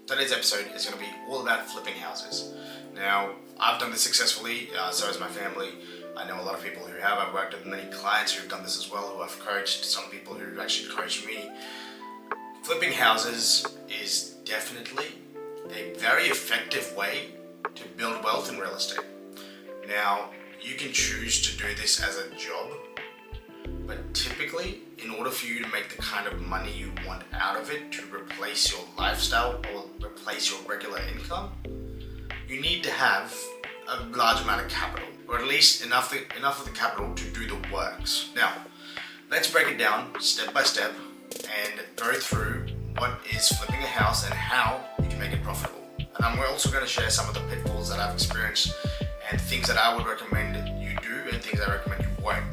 Today's episode is going to be all about flipping houses. Now, I've done this successfully, so has my family. I know a lot of people who have. I've worked with many clients who have done this as well, who I've coached, some people who actually coached me. Flipping houses is definitely a very effective way to build wealth in real estate. Now, you can choose to do this as a job, but typically, in order for you to make the kind of money you want out of it to replace your lifestyle or replace your regular income, you need to have a large amount of capital, or at least enough of the capital to do the works. Now, let's break it down step by step and go through what is flipping a house and how you can make it profitable. And I'm also going to share some of the pitfalls that I've experienced and things that I would recommend you do and things I recommend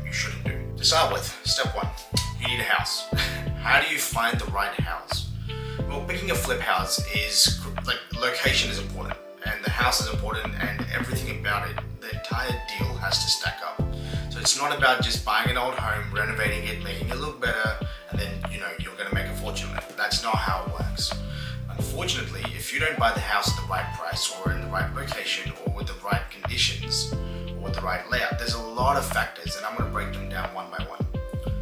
you shouldn't do. To start with, step one, you need a house. How do you find the right house? Well, picking a flip house is, location is important, and the house is important, and everything about it, the entire deal has to stack up. So it's not about just buying an old home, renovating it, making it look better, and then, you're going to make a fortune on it. That's not how it works. Unfortunately, if you don't buy the house at the right price, or in the right location, or with the right conditions, or with the right layout, there's a lot of factors, and I'm going to break them down one by one.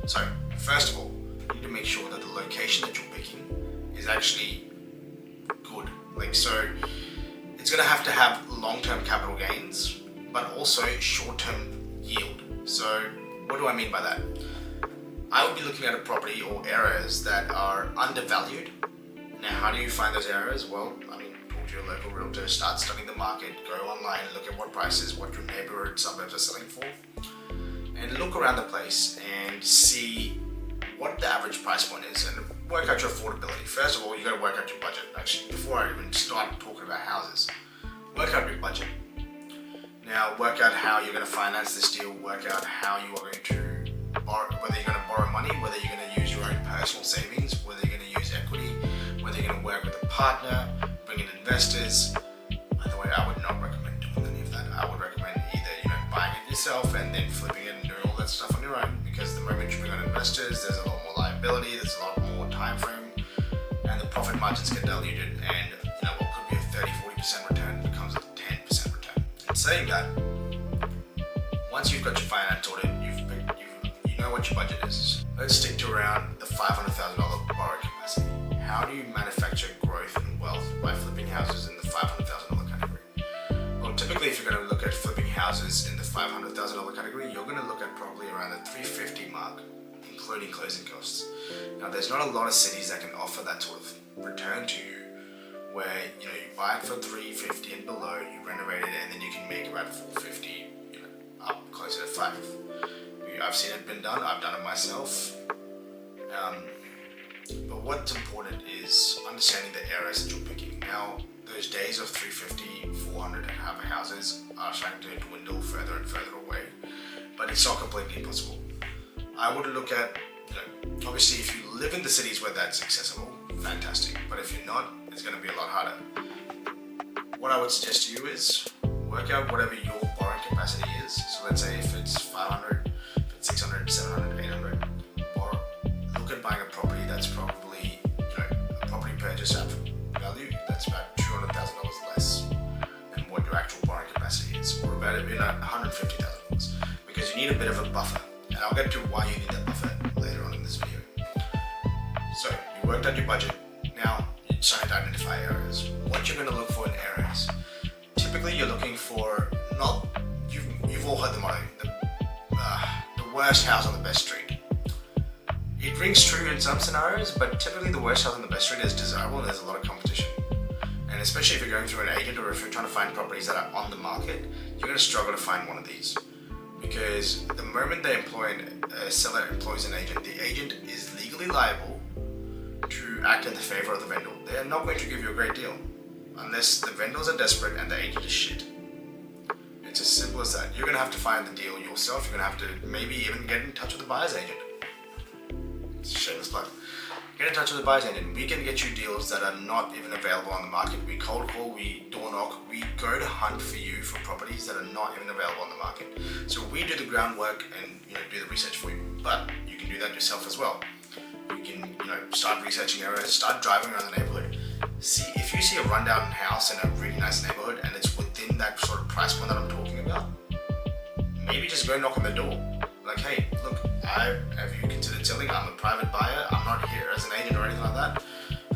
So, first of all, you need to make sure that the location that you're picking is actually good. So it's going to have long-term capital gains, but also short-term yield. So, what do I mean by that? I would be looking at a property or areas that are undervalued. Now, how do you find those areas? Well, talk to your local realtor, start studying the market, go online, look at what prices, what your neighborhood suburbs are selling for, and look around the place and see what the average price point is and work out your affordability. First of all, you got to work out your budget. Actually, before I even start talking about houses, work out your budget. Now, work out how you're going to finance this deal, work out how you are going to borrow, whether you're going to borrow money, whether you're going to use your own personal savings, whether you're going to use equity, whether you're going to work with a partner, bring in investors. By the way, I would not recommend doing any of that. I would recommend either buying it yourself and then flipping it and doing all that stuff on your own, because the moment you bring on investors, there's a lot more liability, there's a lot more time frame, and the profit margins get diluted, and what could be a 30-40% return becomes a 10% return. And saying that, once you've got your finance sorted, you know what your budget is. Let's stick to around the $500,000 borrowing capacity. How do you manufacture growth and wealth by flipping houses in the $500,000 category? Well, typically, if you're going to look at flipping houses in the $500,000 category, you're going to look at probably around the $350,000 mark, including closing costs. Now, there's not a lot of cities that can offer that sort of return to you, where you buy it for $350,000 and below, you renovate it, and then you can make about $450,000, up closer to $5,000. I've seen it been done. I've done it myself. But what's important is understanding the areas that you're picking. Now, those days of $350,000, $400,000 and half houses are starting to dwindle further and further away, but it's not completely impossible. I would look at, obviously if you live in the cities where that's accessible, fantastic, but if you're not, it's going to be a lot harder. What I would suggest to you is work out whatever your borrowing capacity is. So let's say if it's $500,000, if it's $600,000, $700,000, $800,000, borrow. Look at buying a property that's probably, a property purchase at value that's about $200,000 less than what your actual borrowing capacity is, or about $150,000, because you need a bit of a buffer, and I'll get to why you need that buffer later on in this video. So you worked out your budget. Now you're starting to identify areas. What you're going to look for in areas. Typically, you're looking for you've all heard the motto, the worst house on the best street. It rings true in some scenarios, but typically the worst house on the best street is desirable and there's a lot of competition. And especially if you're going through an agent, or if you're trying to find properties that are on the market, you're going to struggle to find one of these. Because the moment a seller employs an agent, the agent is legally liable to act in the favor of the vendor. They are not going to give you a great deal unless the vendors are desperate and the agent is shit. It's as simple as that. You're going to have to find the deal yourself. You're going to have to maybe even get in touch with the buyer's agent. It's a shameless plug. Get in touch with the buyer's agent. We can get you deals that are not even available on the market. We cold call, we door knock, we go to hunt for you for properties that are not even available on the market. So we do the groundwork and do the research for you. But you can do that yourself as well. You can start researching areas, start driving around the neighborhood. See, if you see a rundown house in a really nice neighborhood and it's within that sort of price point that I'm talking about, maybe just go knock on the door. Like, hey, look, have you considered selling? I'm a private buyer. I'm not here as an agent or anything like that.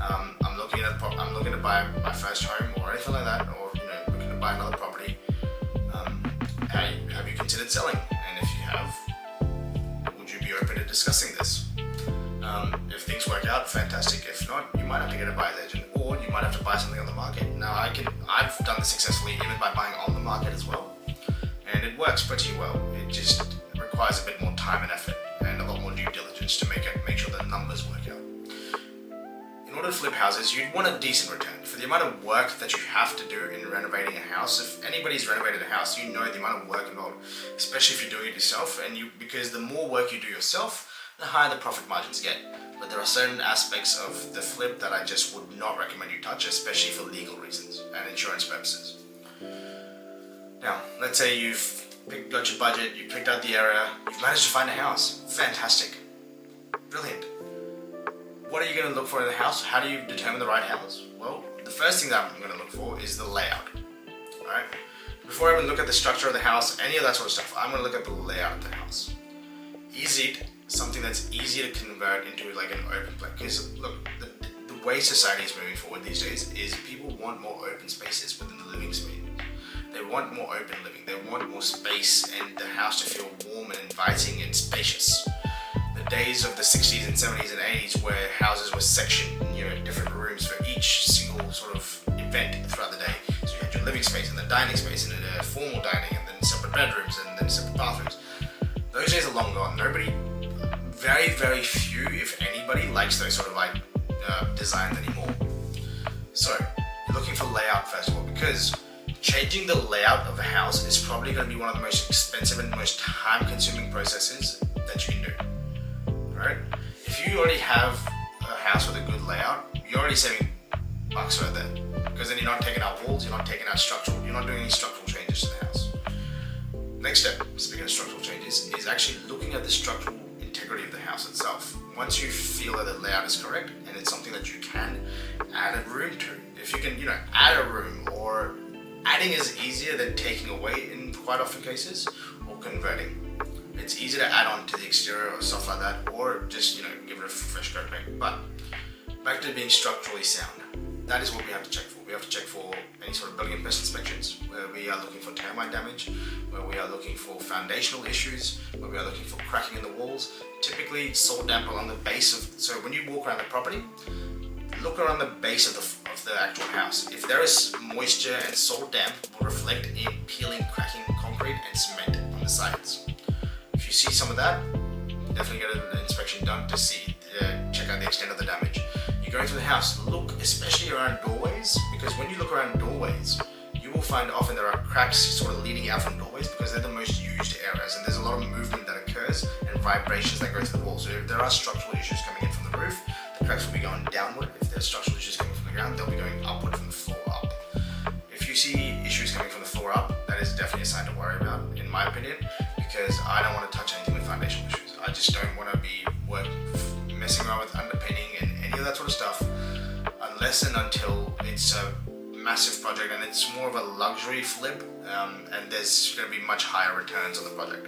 I'm looking to buy my first home or anything like that, or looking to buy another property. Hey, have you considered selling? And if you have, would you be open to discussing this? If things work out, fantastic. If not, you might have to get a buyer's agent, or you might have to buy something on the market. Now, I've done this successfully even by buying on the market as well, and it works pretty well. It just requires a bit more time and effort and a lot more due diligence to make sure the numbers work out. In order to flip houses, you'd want a decent return. For the amount of work that you have to do in renovating a house, if anybody's renovated a house, you know the amount of work involved, especially if you're doing it yourself, because the more work you do yourself, the higher the profit margins get. But there are certain aspects of the flip that I just would not recommend you touch, especially for legal reasons and insurance purposes. Now, let's say you've got your budget, you picked out the area, you've managed to find a house. Fantastic. Brilliant. What are you going to look for in the house? How do you determine the right house? Well, the first thing that I'm going to look for is the layout. Alright? Before I even look at the structure of the house, any of that sort of stuff, I'm going to look at the layout of the house. Is it something that's easy to convert into like an open plan? Because look, the way society is moving forward these days is people want more open spaces within the living space. They want more open living. They want more space and the house to feel warm and inviting and spacious. The days of the 60s and 70s and 80s where houses were sectioned, different rooms for each single sort of event throughout the day. So you had your living space and the dining space and the formal dining and then separate bedrooms and then separate bathrooms. Those days are long gone. Very, very few, if anybody, likes those sort of designs anymore. So you're looking for layout first of all, because changing the layout of a house is probably going to be one of the most expensive and most time-consuming processes that you can do. Right? If you already have a house with a good layout, you're already saving bucks right there, because then you're not taking out walls, you're not taking out you're not doing any structural changes to the house. Next step, speaking of structural changes, is actually looking at the structural integrity of the house itself. Once you feel that the layout is correct and it's something that you can add a room to, if you can, add a room, or adding is easier than taking away in quite often cases, or converting. It's easy to add on to the exterior or stuff like that, or just, give it a fresh coat of paint. But back to being structurally sound. That is what we have to check for. We have to check for any sort of building and pest inspections, where we are looking for termite damage, where we are looking for foundational issues, where we are looking for cracking in the walls. Typically, salt damp along the base of. So when you walk around the property, look around the base of the actual house. If there is moisture and salt damp, will reflect in peeling, cracking concrete and cement on the sides. If you see some of that, definitely get an inspection done to check out the extent of the damage. Going through the house, look especially around doorways, because when you look around doorways, you will find often there are cracks sort of leading out from doorways, because they're the most used areas and there's a lot of movement that occurs and vibrations that go to the wall. So if there are structural issues coming in from the roof, the cracks will be going downward. If there's structural issues coming from the ground, they'll be going upward from the floor up. If you see issues coming from the floor up, that is definitely a sign to worry about, in my opinion, because I don't want to touch anything with foundational issues. I just don't want to be messing around with underpinning and any of that sort of stuff, unless and until it's a massive project and it's more of a luxury flip, and there's going to be much higher returns on the project.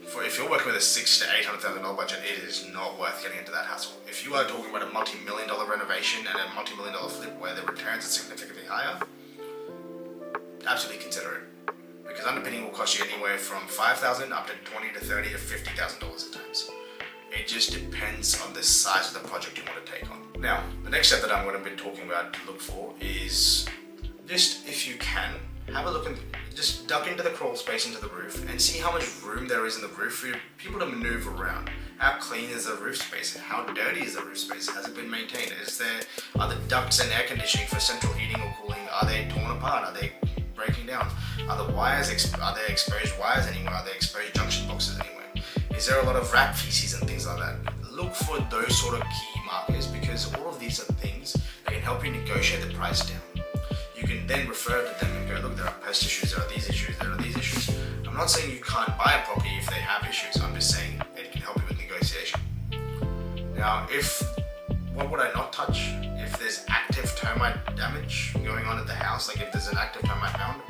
If you're working with a $600,000 to $800,000 budget, it is not worth getting into that hassle. If you are talking about a multi-million-dollar renovation and a multi-million-dollar flip where the returns are significantly higher, absolutely consider it, because underpinning will cost you anywhere from $5,000 up to $20,000 to $30,000 to $50,000 at times. It just depends on the size of the project you want to take on. Now, the next step that I'm going to be talking about to look for is just, if you can, have a look and just duck into the crawl space into the roof and see how much room there is in the roof for people to maneuver around. How clean is the roof space? How dirty is the roof space? Has it been maintained? Are the ducts and air conditioning for central heating or cooling, are they torn apart? Are they breaking down? Are there exposed wires anywhere? Are there exposed junction boxes anywhere? Is there a lot of rat feces and things like that? Look for those sort of key markers, because all of these are things that can help you negotiate the price down. You can then refer to them and go, look, there are pest issues, there are these issues, there are these issues. I'm not saying you can't buy a property if they have issues, I'm just saying it can help you with negotiation. Now, what would I not touch? If there's active termite damage going on at the house, like if there's an active termite found,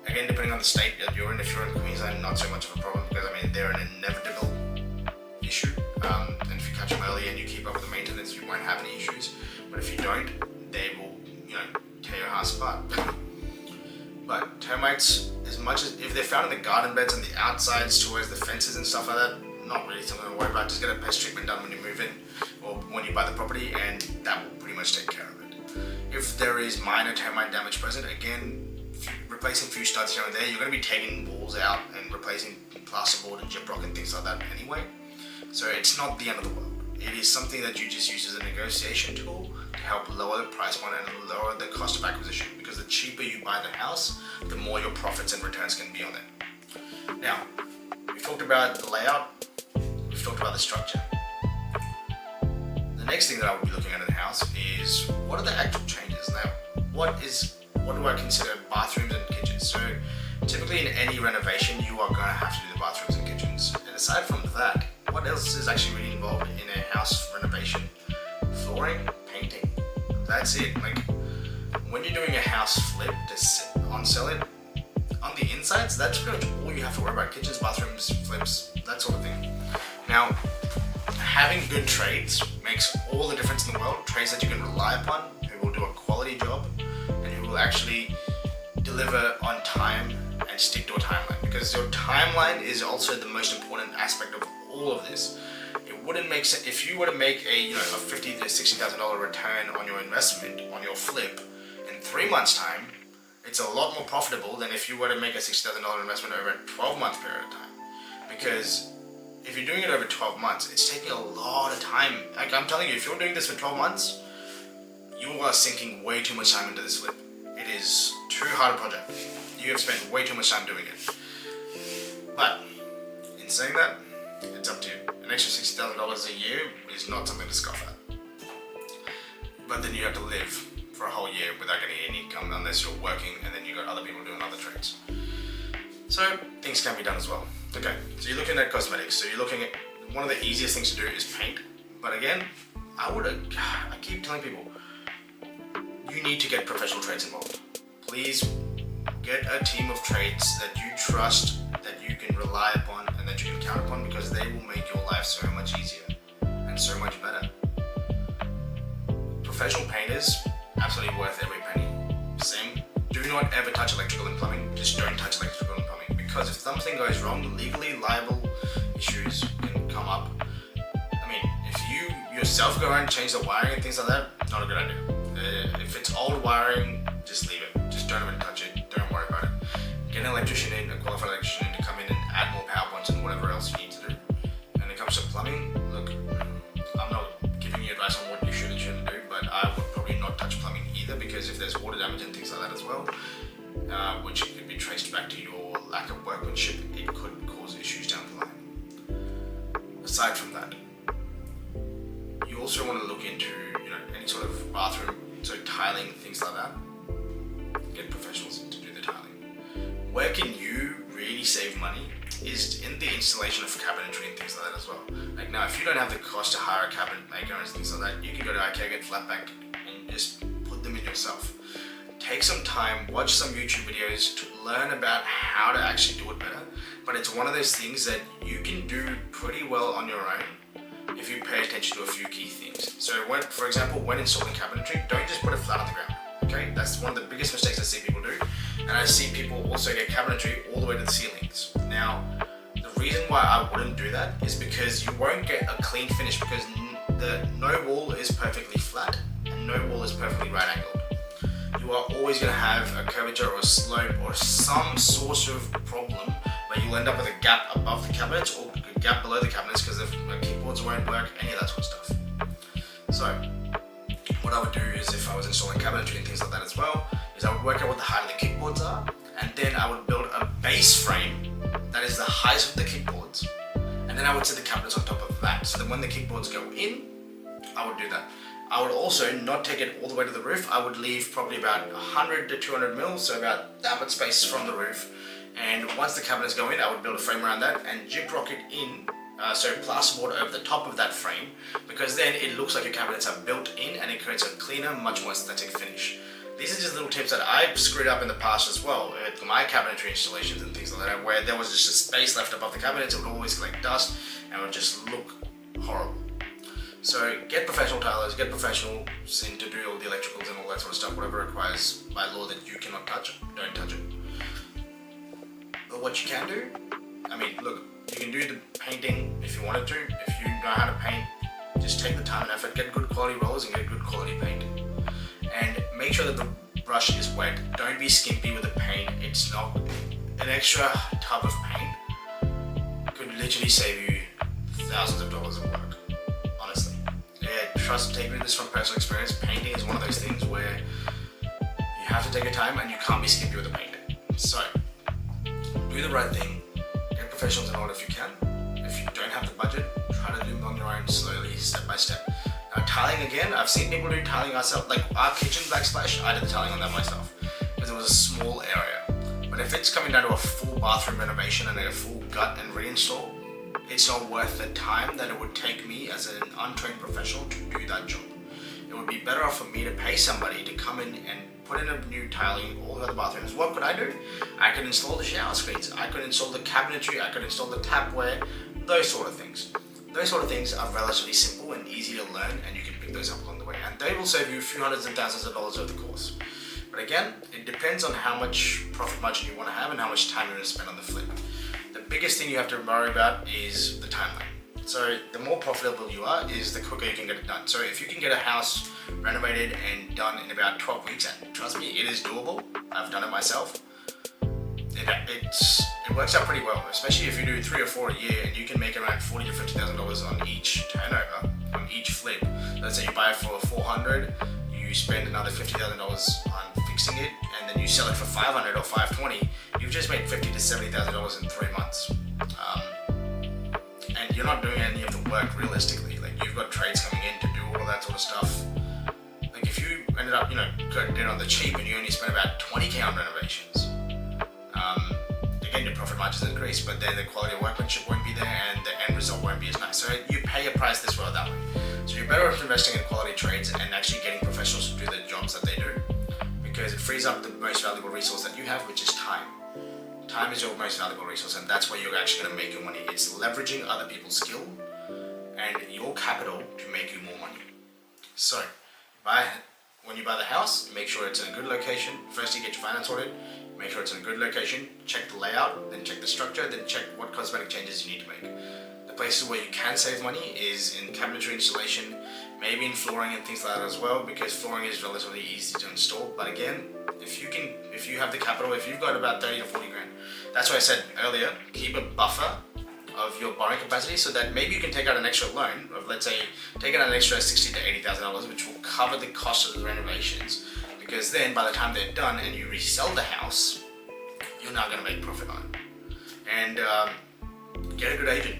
again, depending on the state that you're in, if you're in Queensland, not so much of a problem because I mean they're an inevitable issue, and if you catch them early and you keep up with the maintenance, you won't have any issues. But if you don't, they will, tear your house apart. But termites, as much as if they're found in the garden beds and the outsides towards the fences and stuff like that, not really something to worry about. Just get a pest treatment done when you move in or when you buy the property, and that will pretty much take care of it. If there is minor termite damage present, again, replacing a few studs here and there, you're going to be taking walls out and replacing plasterboard and gyprock and things like that anyway. So it's not the end of the world. It is something that you just use as a negotiation tool to help lower the price point and lower the cost of acquisition, because the cheaper you buy the house, the more your profits and returns can be on it. Now, we've talked about the layout, we've talked about the structure. The next thing that I would be looking at in the house is what are the actual changes. Now, what do I consider bathrooms and kitchens? So typically in any renovation, you are going to have to do the bathrooms and kitchens. And aside from that, what else is actually really involved in a house renovation? Flooring, painting. That's it. Like when you're doing a house flip to on-sell it, on the insides, that's pretty much all you have to worry about. Kitchens, bathrooms, flips, that sort of thing. Now, having good trades makes all the difference in the world. Trades that you can rely upon, who will do a quality job, and who will actually deliver on time and stick to a timeline. Because your timeline is also the most important aspect of all of this. It wouldn't make sense if you were to make a $50,000 to $60,000 return on your investment on your flip in 3 months' time. It's a lot more profitable than if you were to make a $60,000 investment over a 12-month period of time. Because if you're doing it over 12 months, it's taking a lot of time. Like I'm telling you, if you're doing this for 12 months, you are sinking way too much time into this flip. It is too hard a project. You have spent way too much time doing it. But in saying that, it's up to you. An extra $60,000 a year is not something to scoff at. But then you have to live for a whole year without getting any income unless you're working, and then you've got other people doing other trades. So things can be done as well. Okay, so you're looking at cosmetics. So you're looking at one of the easiest things to do is paint. But again, I keep telling people, you need to get professional trades involved. Please get a team of trades that you trust, that you can rely upon, and that you can count upon, because they will make your life so much easier and so much better. Professional painters, absolutely worth every penny. Same, do not ever touch electrical and plumbing. Just don't touch electrical and plumbing, because if something goes wrong, legally liable issues can come up. I mean, if you yourself go around and change the wiring and things like that, not a good idea. If it's old wiring, just leave it. Just don't even touch it. Don't worry about it. Get an electrician in, a qualified electrician in, to come in and add more power points and whatever else you need to do. And when it comes to plumbing, look, I'm not giving you advice on what you should and shouldn't do, but I would probably not touch plumbing either, because if there's water damage and things like that as well, which could be traced back to your lack of workmanship, it could cause issues down the line. Aside from that, you also want to look into any sort of bathroom, so tiling, things like that. Get professionals to do the tiling. Where can you really save money is in the installation of cabinetry and things like that as well. Like now, if you don't have the cost to hire a cabinet maker and things like that, you can go to IKEA, get flat pack, and just put them in yourself. Take some time, watch some YouTube videos to learn about how to actually do it better. But it's one of those things that you can do pretty well on your own if you pay attention to a few key things. So for example, when installing cabinetry, don't just put it flat on the ground. Okay, that's one of the biggest mistakes I see people do. And I see people also get cabinetry all the way to the ceilings. Now, the reason why I wouldn't do that is because you won't get a clean finish, because no wall is perfectly flat and no wall is perfectly right angled. You are always going to have a curvature or a slope or some sort of problem where you'll end up with a gap above the cabinets or a gap below the cabinets because the keyboards won't work, any of that sort of stuff. So what I would do is, if I was installing cabinetry and things like that as well, is I would work out what the height of the kickboards are, and then I would build a base frame that is the height of the kickboards, and then I would set the cabinets on top of that, so that when the kickboards go in, I would do that. I would also not take it all the way to the roof. I would leave probably about 100 to 200 mil, so about that much space from the roof. And once the cabinets go in, I would build a frame around that and gyprock it in so plasterboard over the top of that frame, because then it looks like your cabinets are built in and it creates a cleaner, much more aesthetic finish. These are just little tips that I've screwed up in the past as well with my cabinetry installations and things like that, where there was just a space left above the cabinets. It would always collect dust and it would just look horrible. So get professional tilers, get professionals in to do all the electricals and all that sort of stuff, whatever requires by law that you cannot touch it, don't touch it. But what you can do, I mean, look, you can do the painting if you wanted to. If you know how to paint, just take the time and effort, get good quality rollers and get good quality paint. And make sure that the brush is wet. Don't be skimpy with the paint. It's not an extra tub of paint could literally save you thousands of dollars of work. Honestly, yeah, take this from personal experience. Painting is one of those things where you have to take your time and you can't be skimpy with the painting. So do the right thing. Get professionals in order if you can. If you don't have the budget, try to do them on your own slowly, step by step. Now, tiling again, I've seen people do tiling ourselves, like our kitchen backsplash, I did the tiling on that myself because it was a small area. But if it's coming down to a full bathroom renovation and a full gut and reinstall, it's not worth the time that it would take me as an untrained professional to do that job. It would be better off for me to pay somebody to come in and put in a new tiling all the other bathrooms. What could I do? I could install the shower screens, I could install the cabinetry, I could install the tapware, those sort of things. Those sort of things are relatively simple and easy to learn, and you can pick those up along the way, and they will save you a few hundreds and thousands of dollars over the course. But again, it depends on how much profit margin you want to have and how much time you're going to spend on the flip. The biggest thing you have to worry about is the timeline. So the more profitable you are, is the quicker you can get it done. So if you can get a house renovated and done in about 12 weeks, and trust me, it is doable. I've done it myself. It works out pretty well, especially if you do 3 or 4 a year and you can make around $40,000 to $50,000 on each turnover, on each flip. Let's say you buy it for $400, you spend another $50,000 on fixing it, and then you sell it for $500 or $520. You've just made $50,000 to $70,000 in 3 months, and you're not doing any of the work realistically. Like, you've got trades coming in to do all of that sort of stuff. Like, if you ended up, did it on the cheap and you only spent about $20,000 on renovations. Again, your profit margins increase, but then the quality of workmanship won't be there and the end result won't be as nice. So you pay a price this way or that way. So you're better off investing in quality trades and actually getting professionals to do the jobs that they do, because it frees up the most valuable resource that you have, which is time. Time is your most valuable resource, and that's where you're actually going to make your money. It's leveraging other people's skill and your capital to make you more money. So when you buy the house, make sure it's in a good location. First, you get your finance sorted. Make sure it's in a good location, check the layout, then check the structure, then check what cosmetic changes you need to make. The places where you can save money is in cabinetry installation, maybe in flooring and things like that as well, because flooring is relatively easy to install. But again, if you have the capital, if you've got about 30 to 40 grand, that's why I said earlier, keep a buffer of your borrowing capacity so that maybe you can take out an extra loan of, let's say, take out an extra $60,000 to $80,000, which will cover the cost of the renovations. Because then by the time they're done and you resell the house, you're not going to make profit on it. And get a good agent.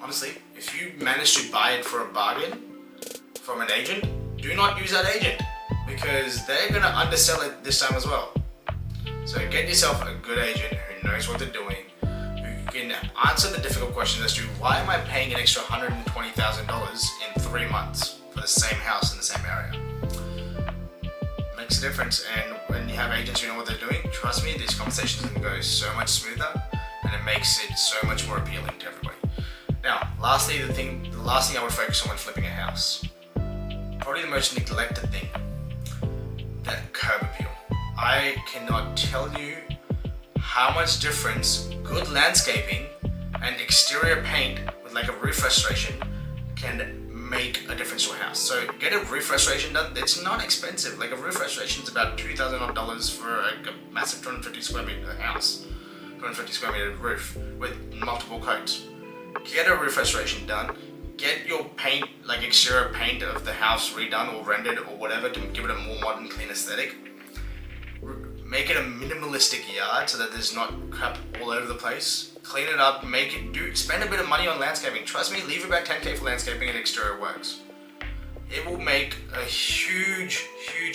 Honestly, if you manage to buy it for a bargain from an agent, do not use that agent, because they're going to undersell it this time as well. So get yourself a good agent who knows what they're doing, who can answer the difficult questions as to why am I paying an extra $120,000 in 3 months for the same house in the same area. Makes a difference, and when you have agents who know what they're doing, trust me, these conversations can go so much smoother, and it makes it so much more appealing to everybody. Now, lastly, the last thing I would focus on when flipping a house, probably the most neglected thing, that curb appeal. I cannot tell you how much difference good landscaping and exterior paint with like a roof restoration can make a difference to a house. So get a roof restoration done. It's not expensive. Like, a roof restoration is about $2,000 for like a massive 250 square meter house, 250 square meter roof with multiple coats. Get a roof restoration done. Get your paint, like exterior paint of the house redone or rendered or whatever to give it a more modern, clean aesthetic. Make it a minimalistic yard so that there's not crap all over the place. Clean it up, spend a bit of money on landscaping. Trust me, leave about $10,000 for landscaping and exterior works. it will make a huge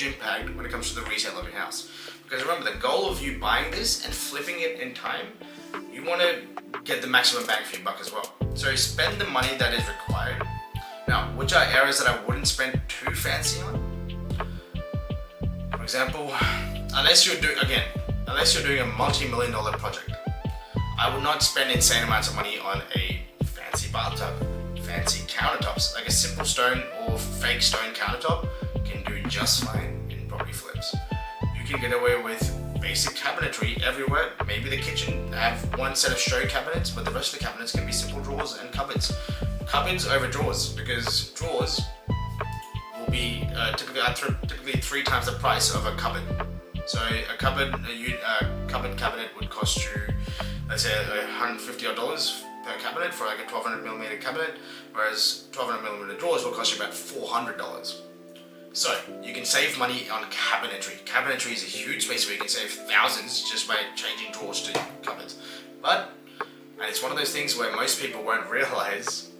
impact when it comes to the resale of your house. Because remember, the goal of you buying this and flipping it in time, you want to get the maximum bang for your buck as well. So spend the money that is required. Now, which are areas that I wouldn't spend too fancy on? For example, unless you're doing a multi-million-dollar project, I would not spend insane amounts of money on a fancy bathtub, fancy countertops. Like a simple stone or fake stone countertop can do just fine in property flips. You can get away with basic cabinetry everywhere. Maybe the kitchen have one set of show cabinets, but the rest of the cabinets can be simple drawers and cupboards. Cupboards over drawers, because drawers will be typically 3 times the price of a cupboard. So a cupboard cabinet would cost you, let's say, $150 per cabinet for like a 1200mm cabinet, whereas 1200mm drawers will cost you about $400. So you can save money on cabinetry. Cabinetry is a huge space where you can save thousands just by changing drawers to cupboards. And it's one of those things where most people won't realize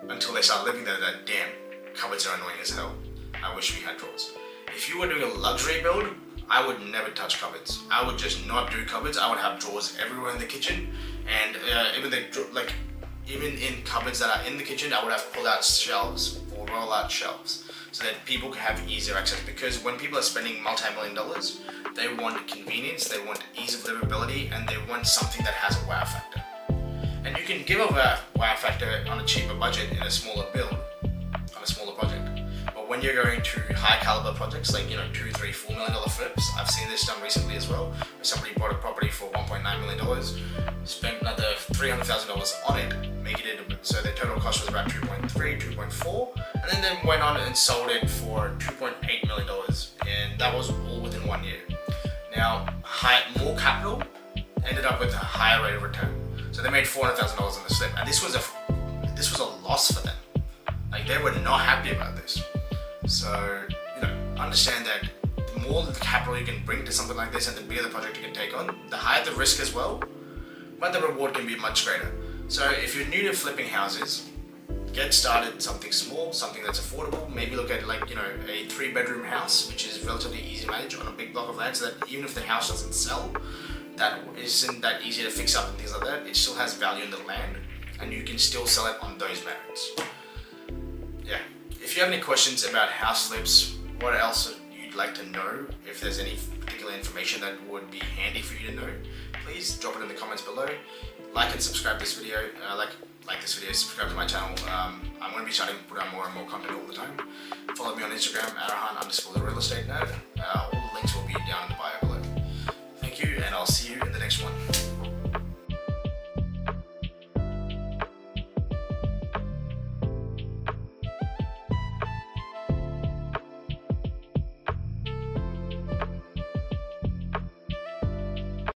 until they start living there that, damn, cupboards are annoying as hell. I wish we had drawers. If you were doing a luxury build, I would never touch cupboards. I would just not do cupboards. I would have drawers everywhere in the kitchen, and even in cupboards that are in the kitchen, I would have pull-out shelves or roll-out shelves so that people can have easier access. Because when people are spending multi-million dollars, they want convenience, they want ease of livability, and they want something that has a wow factor. And you can give a wow factor on a cheaper budget in a smaller build, on a smaller project. But when you're going to high caliber projects like, $2, $3, $4 million flips, I've seen this done recently as well, where somebody bought a property for $1.9 million, spent another $300,000 on it, making it so their total cost was about 2.4, and then they went on and sold it for $2.8 million, and that was all within 1 year. Now, more capital ended up with a higher rate of return. So they made $400,000 on the slip, and this was a loss for them. Like, they were not happy about this. So, understand that the more the capital you can bring to something like this and the bigger the project you can take on, the higher the risk as well, but the reward can be much greater. So if you're new to flipping houses, get started something small, something that's affordable. Maybe look at a 3-bedroom house, which is relatively easy to manage on a big block of land, so that even if the house doesn't sell, that isn't that easy to fix up and things like that, it still has value in the land, and you can still sell it on those merits. Yeah. If you have any questions about house flips, what else you'd like to know, if there's any particular information that would be handy for you to know, please drop it in the comments below. Like and subscribe this video. Like this video, subscribe to my channel. I'm going to be trying to put out more and more content all the time. Follow me on Instagram, Arahan_the real estate nerd. All the links will be